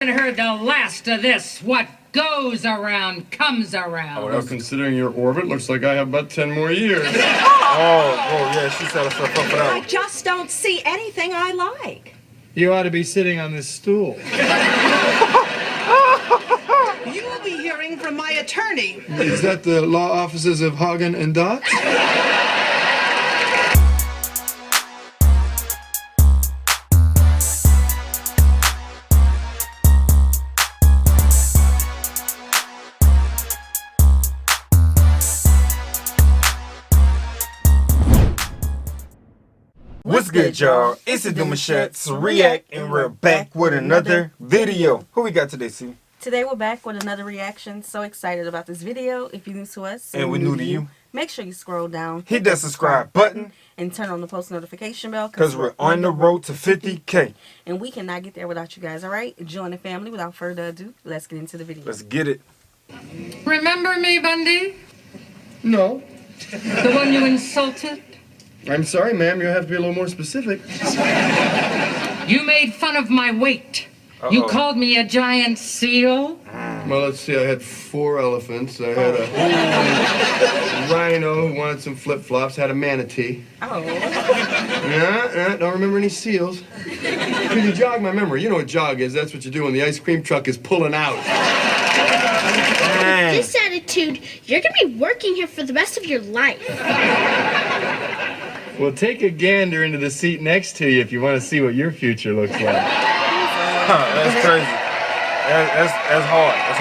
Heard the last of this. What goes around comes around. Oh, well, considering your orbit, looks like I have about 10 more years. Oh, yeah, she set herself up for that. I just don't see anything I like. You ought to be sitting on this stool. You will be hearing from my attorney. Is that the law offices of Hagen and Dotz? What's good, y'all? It's the Demouchets React, and we're back with another video. Who we got today, C? Today we're back with another reaction. So excited about this video. If you're new to us And we're new to you. make sure you scroll down, Hit that subscribe button, and turn on the post notification bell because we're on the road to 50K. and we cannot get there without you guys. All right, join the family. Without further ado, let's get into the video. Let's get it. Remember me, Bundy? No. The one you insulted? I'm sorry, ma'am. You have to be a little more specific. You made fun of my weight. You called me a giant seal? Well, let's see. I had 4 elephants. I had a rhino who wanted some flip-flops. Had a manatee. Oh, Yeah, don't remember any seals. Could you jog my memory? You know what jog is. That's what you do when the ice cream truck is pulling out. Dang. This attitude, you're gonna be working here for the rest of your life. Well, take a gander into the seat next to you if you want to see what your future looks like. That's crazy. That's hard. That's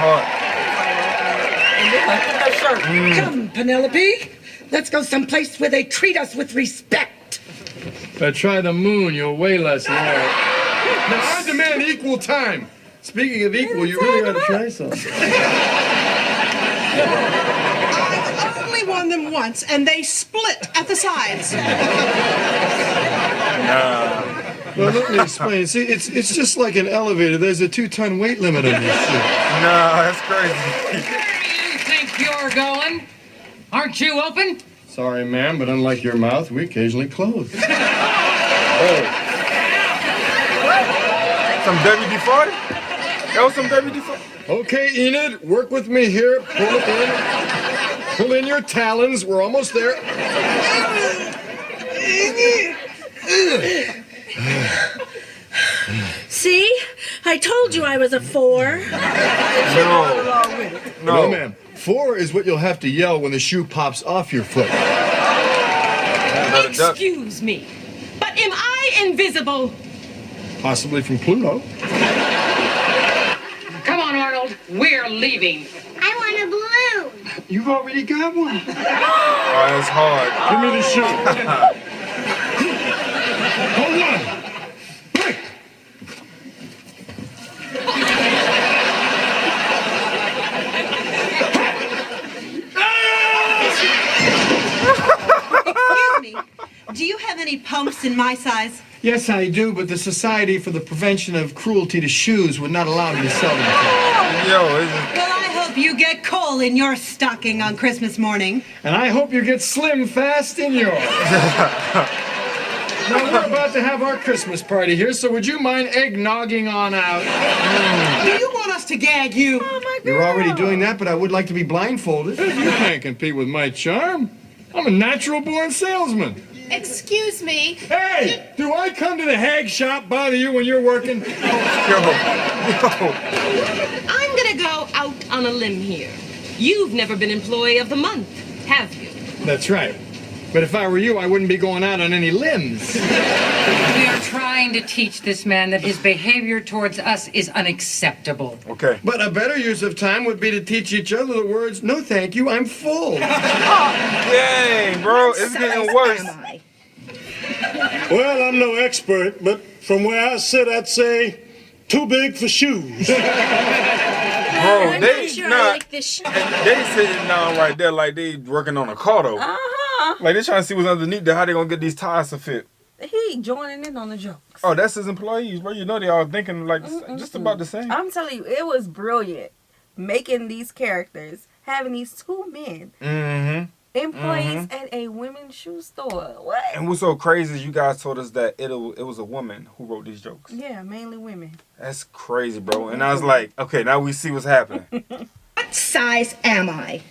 hard. Come, Penelope. Let's go someplace where they treat us with respect. Try the moon, you'll weigh less than that. Now, I demand equal time. Speaking of equal, you really ought to try something. I've only won them once, and they split at the sides. Well, let me explain. See, it's just like an elevator. There's a 2-ton weight limit on this shit. Nah, that's crazy. Where do you think you're going? Aren't you open? Sorry, ma'am, but unlike your mouth, we occasionally close. Some WD-40? That was some WD-40? Okay, Enid, work with me here. Pull it in. Pull in your talons. We're almost there. See? I told you I was a 4. No, ma'am. 4 is what you'll have to yell when the shoe pops off your foot. Excuse me, but am I invisible? Possibly from Pluto. Come on, Arnold. We're leaving. I want a balloon. You've already got one. Oh, that's hard. Give me the shoe. Hold on. Quick. Excuse me. Do you have any pumps in my size? Yes, I do, but the Society for the Prevention of Cruelty to Shoes would not allow me to sell them. Yo, it's Well, I hope you get coal in your stocking on Christmas morning. And I hope you get slim fast in yours. Now, we're about to have our Christmas party here, so would you mind eggnogging on out? Do you want us to gag you? You're already doing that, but I would like to be blindfolded. You can't compete with my charm. I'm a natural-born salesman. Excuse me. Hey, do I come to the hag shop bother you when you're working? I'm gonna go out on a limb here. You've never been Employee of the Month, have you? That's right. But if I were you, I wouldn't be going out on any limbs. We are trying to teach this man that his behavior towards us is unacceptable. okay. But a better use of time would be to teach each other the words, "No, thank you, I'm full." Dang, bro, it's getting worse. Well, I'm no expert, but from where I sit, I'd say too big for shoes. Bro, I'm they not sure I not. like this shit. They sitting down right there like they working on a car though. Like they trying to see what's underneath there, how they gonna get these tires to fit. he joining in on the jokes. Oh, that's his employees, bro. You know they all thinking like just about the same. I'm telling you, it was brilliant making these characters, having these 2 men Employees at a women's shoe store. What? And what's so crazy is you guys told us that it was a woman who wrote these jokes. Yeah, mainly women. That's crazy, bro. And I was like, okay, now we see what's happening. What size am I?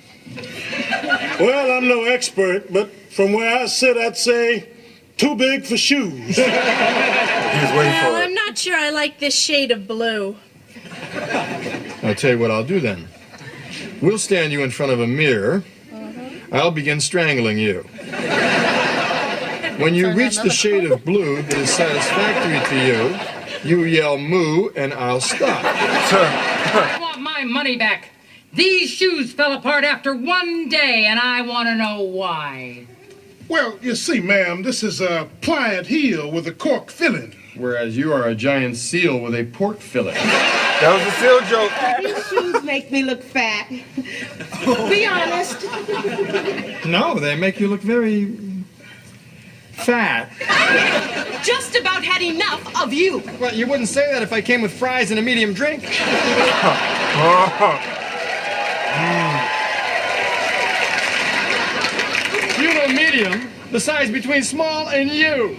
Well, I'm no expert, but from where I sit, I'd say too big for shoes. He was waiting for I'm it. not sure I like this shade of blue. I'll tell you what I'll do then. We'll stand you in front of a mirror. I'll begin strangling you. When you reach the shade of blue that is satisfactory to you, you yell moo and I'll stop. I want my money back. These shoes fell apart after one day, and I want to know why. Well, you see, ma'am, this is a pliant heel with a cork filling. Whereas you are a giant seal with a pork fillet. That was a seal joke. These shoes make me look fat. Be honest. No, they make you look very fat. Just about had enough of you. Well, you wouldn't say that if I came with fries and a medium drink. You know medium, the size between small and you.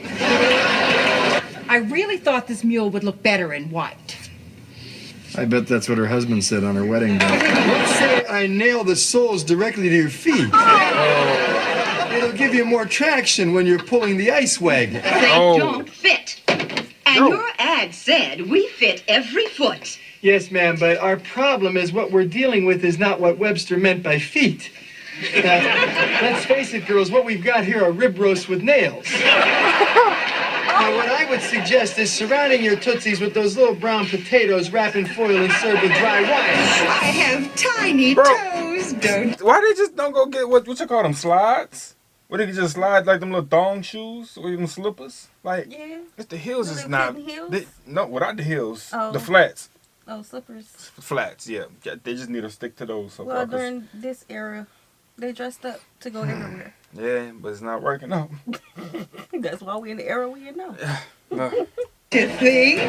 I really thought this mule would look better in white. I bet that's what her husband said on her wedding day. Let's say I nail the soles directly to your feet. It'll give you more traction when you're pulling the ice wagon. They don't fit. And your ad said we fit every foot. Yes, ma'am, but our problem is what we're dealing with is not what Webster meant by feet. Let's face it, girls, what we've got here are rib roasts with nails. Now, what I would suggest is surrounding your tootsies with those little brown potatoes wrapped in foil and served with dry wire. I have tiny toes, don't. Why they just don't go get what you call them, slides? Where they can just slide like them little thong shoes or even slippers? Like, Yeah. it's the heels Little is not. kitten heels? No, without the heels, Oh. the flats. Oh, slippers. Flats, yeah. They just need to stick to those. So Well, far, 'cause- during this era, they dressed up to go everywhere. yeah, but it's not working out. That's why we in the era we in now. No. To think.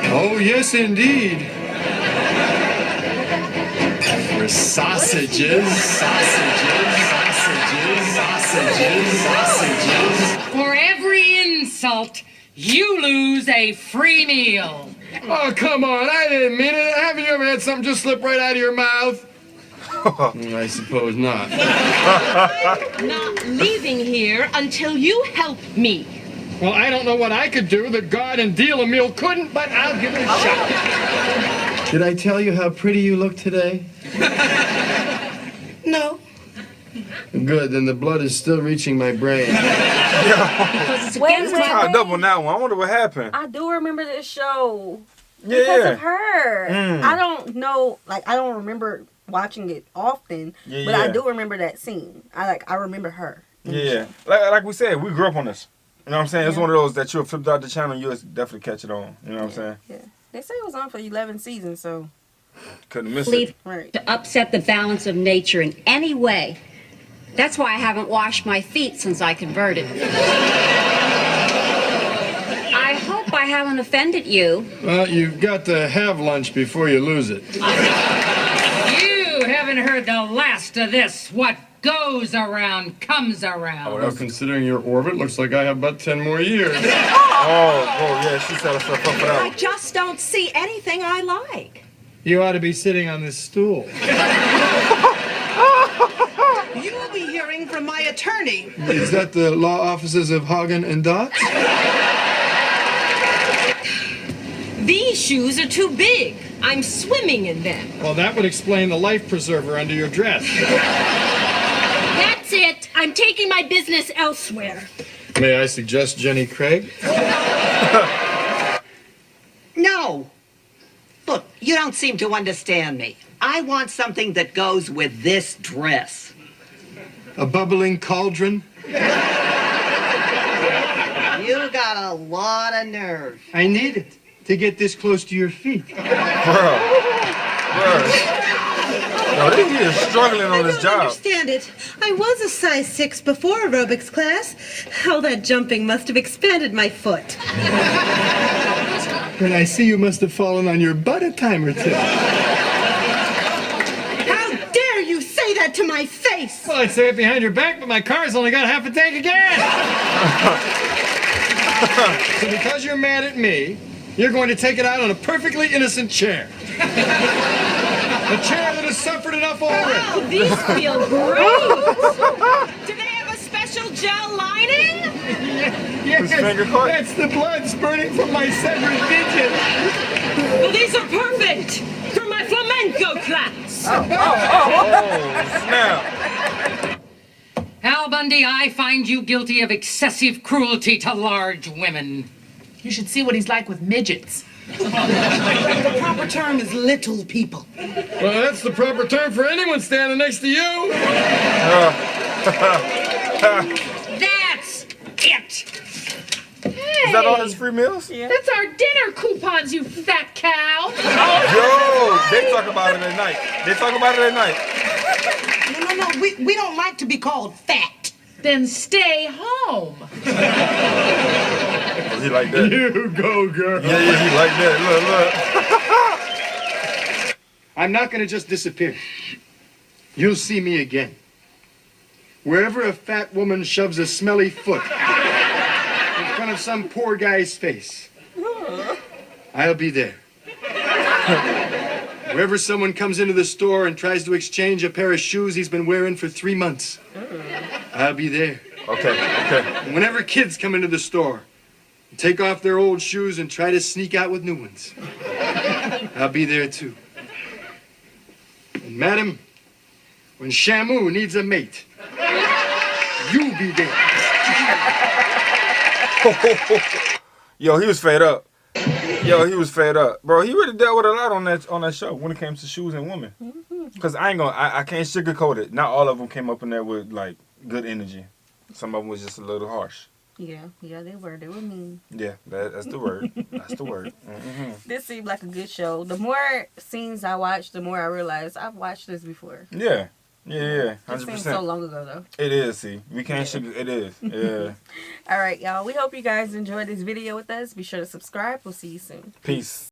Oh, yes, indeed. We're sausages, sausages, sausages, sausages, sausages. For every insult, you lose a free meal. Oh, come on. I didn't mean it. Haven't you ever had something just slip right out of your mouth? I suppose not. Not leaving here until you help me. Well, I don't know what I could do that God and Deal a Meal couldn't, but I'll give it a shot. Did I tell you how pretty you look today? No. Good, then the blood is still reaching my brain. Wait, I double on that one. I wonder what happened. I do remember this show because Yeah. of her. I don't know, like I don't remember watching it often, but I do remember that scene. I remember her. Yeah. Like we said, we grew up on this. You know what I'm saying? It's one of those that you'll flip out the channel, you'll definitely catch it on. You know what I'm saying? Yeah. They say it was on for 11 seasons, so. Couldn't miss Leave it. Right. to upset the balance of nature in any way. That's why I haven't washed my feet since I converted. I hope I haven't offended you. Well, you've got to have lunch before you lose it. You haven't heard the last of this. What goes around comes around. Well, considering your orbit, looks like I have about 10 more years. Oh, yeah, she set herself up for that I one. just don't see anything I like. You ought to be sitting on this stool. You will be hearing from my attorney. Is that the law offices of Hagen and Dotz? These shoes are too big. I'm swimming in them. Well, that would explain the life preserver under your dress. That's it. I'm taking my business elsewhere. May I suggest Jenny Craig? No. Look, you don't seem to understand me. I want something that goes with this dress. A bubbling cauldron? You got a lot of nerve. I need it to get this close to your feet. Bro. Yo, he is struggling on this job. Understand it. I was a size 6 before aerobics class. All that jumping must have expanded my foot. And I see you must have fallen on your butt a time or two. How dare you say that to my face? Well, I'd say it behind your back, but my car's only got half a tank of gas. So because you're mad at me, you're going to take it out on a perfectly innocent chair. A chair that has suffered enough already. Oh, these feel great. Do they have a special gel lining? Yes, that's the blood spurting from my severed digits. Well, these are perfect for my flamenco class. Snap. Al Bundy, I find you guilty of excessive cruelty to large women. You should see what he's like with midgets. The proper term is little people. Well, that's the proper term for anyone standing next to you. That's it. Is that all his free meals? Yeah. That's our dinner coupons, you fat cow. Yo, they talk about it at night. They talk about it at night. No. We don't like to be called fat. Then stay home. Was he like that? You go, girl. Yeah, he like that. Look. I'm not going to just disappear. You'll see me again. Wherever a fat woman shoves a smelly foot in front of some poor guy's face, I'll be there. Wherever someone comes into the store and tries to exchange a pair of shoes he's been wearing for 3 months, I'll be there. Okay. And whenever kids come into the store and take off their old shoes and try to sneak out with new ones, I'll be there too. And madam, when Shamu needs a mate, you be there. Yo, he was fed up. Bro, he really dealt with a lot on that show when it came to shoes and women. Cause I can't sugarcoat it. Not all of them came up in there with like good energy. Some of them was just a little harsh. Yeah, they were mean. Yeah, that's the word. That's the word. Mm-hmm. This seemed like a good show. The more scenes I watched, the more I realized I've watched this before. Yeah, 100%. It seems so long ago though. It is. See, we can't sugar. It is. Yeah. All right, y'all. We hope you guys enjoyed this video with us. Be sure to subscribe. We'll see you soon. Peace.